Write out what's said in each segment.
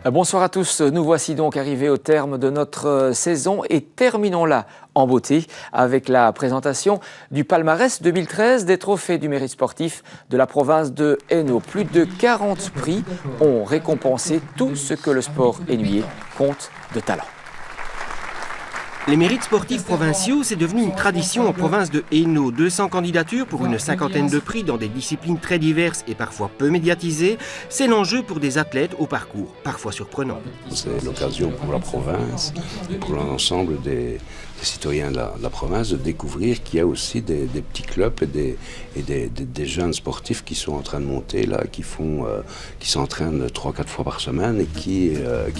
Bonsoir à tous, nous voici donc arrivés au terme de notre saison et terminons-la en beauté avec la présentation du palmarès 2013 des trophées du mérite sportif de la province de Hainaut. Plus de 40 prix ont récompensé tout ce que le sport hainauien compte de talent. Les mérites sportifs provinciaux, c'est devenu une tradition en province de Hainaut. 200 candidatures pour une cinquantaine de prix dans des disciplines très diverses et parfois peu médiatisées. C'est l'enjeu pour des athlètes au parcours parfois surprenant. C'est l'occasion pour la province, pour l'ensemble des citoyens de la province de découvrir qu'il y a aussi des petits clubs et des jeunes sportifs qui sont en train de monter là, qui s'entraînent 3-4 fois par semaine et qui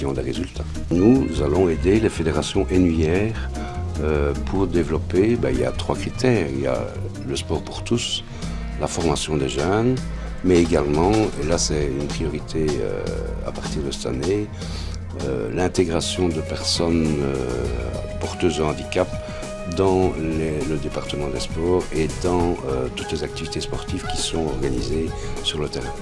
ont des résultats. Nous allons aider les fédérations hainauières pour développer, il y a 3 critères. Il y a le sport pour tous, la formation des jeunes, mais également, et là c'est une priorité à partir de cette année, l'intégration de personnes porteuses de handicap dans le département des sports et dans toutes les activités sportives qui sont organisées sur le terrain.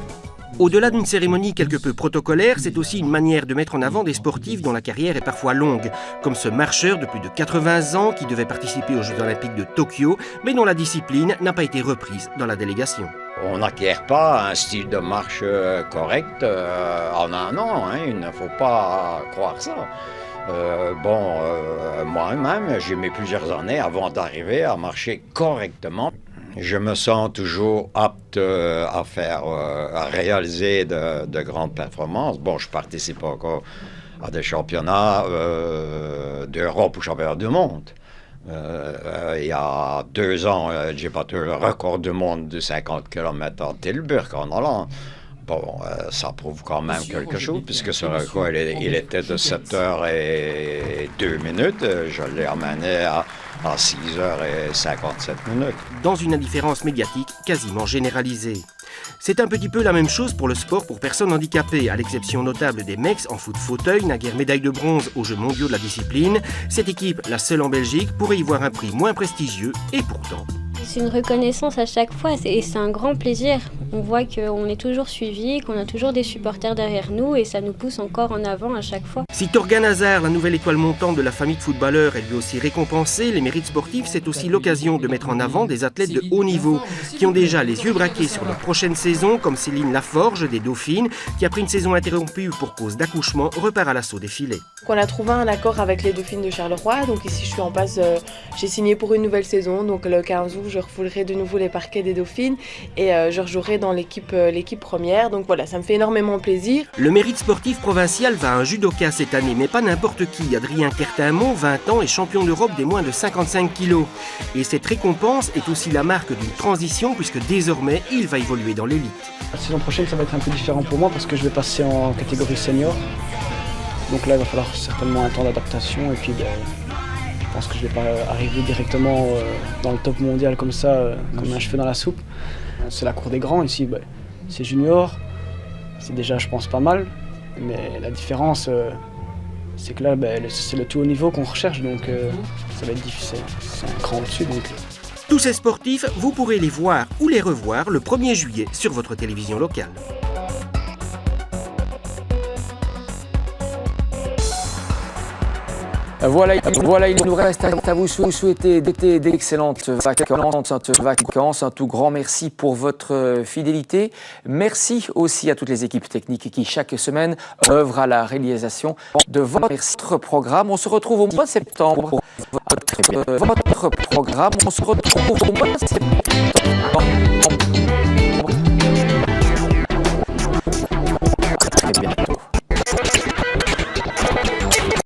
Au-delà d'une cérémonie quelque peu protocolaire, c'est aussi une manière de mettre en avant des sportifs dont la carrière est parfois longue, comme ce marcheur de plus de 80 ans qui devait participer aux Jeux Olympiques de Tokyo, mais dont la discipline n'a pas été reprise dans la délégation. On n'acquiert pas un style de marche correct en un an, il ne faut pas croire ça. Moi-même, j'ai mis plusieurs années avant d'arriver à marcher correctement. Je me sens toujours apte à réaliser de grandes performances. Bon, je participe encore à des championnats d'Europe ou championnats du monde. Il y a 2 ans, j'ai battu le record du monde de 50 km en Tilburg, en Hollande. Bon, ça prouve quand même quelque chose, puisque ce record, il était de 7h et 2 minutes. Je l'ai amené à 6h57. Dans une indifférence médiatique quasiment généralisée. C'est un petit peu la même chose pour le sport pour personnes handicapées, à l'exception notable des mecs en foot fauteuil, naguère médaille de bronze aux Jeux mondiaux de la discipline. Cette équipe, la seule en Belgique, pourrait y voir un prix moins prestigieux et pourtant. C'est une reconnaissance à chaque fois et c'est un grand plaisir. On voit qu'on est toujours suivi, qu'on a toujours des supporters derrière nous et ça nous pousse encore en avant à chaque fois. Si Torgan Hazard, la nouvelle étoile montante de la famille de footballeurs, est lui aussi récompensée, les mérites sportifs, c'est aussi l'occasion de mettre en avant des athlètes de haut niveau qui ont déjà les yeux braqués sur leur prochaine saison, comme Céline Laforge des Dauphines, qui après une saison interrompue pour cause d'accouchement, repart à l'assaut des filets. On a trouvé un accord avec les Dauphines de Charleroi, donc ici je suis en passe, j'ai signé pour une nouvelle saison, donc le 15 août je refoulerai de nouveau les parquets des Dauphines et je rejouerai dans l'équipe première, donc voilà, ça me fait énormément plaisir. Le mérite sportif provincial va à un judoka cette année, mais pas n'importe qui. Adrien Kertimont, 20 ans, est champion d'Europe des moins de 55 kilos. Et cette récompense est aussi la marque d'une transition puisque désormais il va évoluer dans l'élite. La saison prochaine ça va être un peu différent pour moi parce que je vais passer en catégorie senior. Donc là il va falloir certainement un temps d'adaptation et puis je pense que je ne vais pas arriver directement dans le top mondial comme ça, comme un cheveu dans la soupe. C'est la cour des grands ici, c'est junior, c'est déjà je pense pas mal, mais la différence c'est que là c'est le tout haut niveau qu'on recherche, donc ça va être difficile, c'est un cran au-dessus. Tous ces sportifs, vous pourrez les voir ou les revoir le 1er juillet sur votre télévision locale. Voilà, il nous reste à vous souhaiter d'excellentes vacances. Un tout grand merci pour votre fidélité. Merci aussi à toutes les équipes techniques qui, chaque semaine, œuvrent à la réalisation de votre programme. On se retrouve au mois de septembre. Votre programme, on se retrouve au mois de septembre.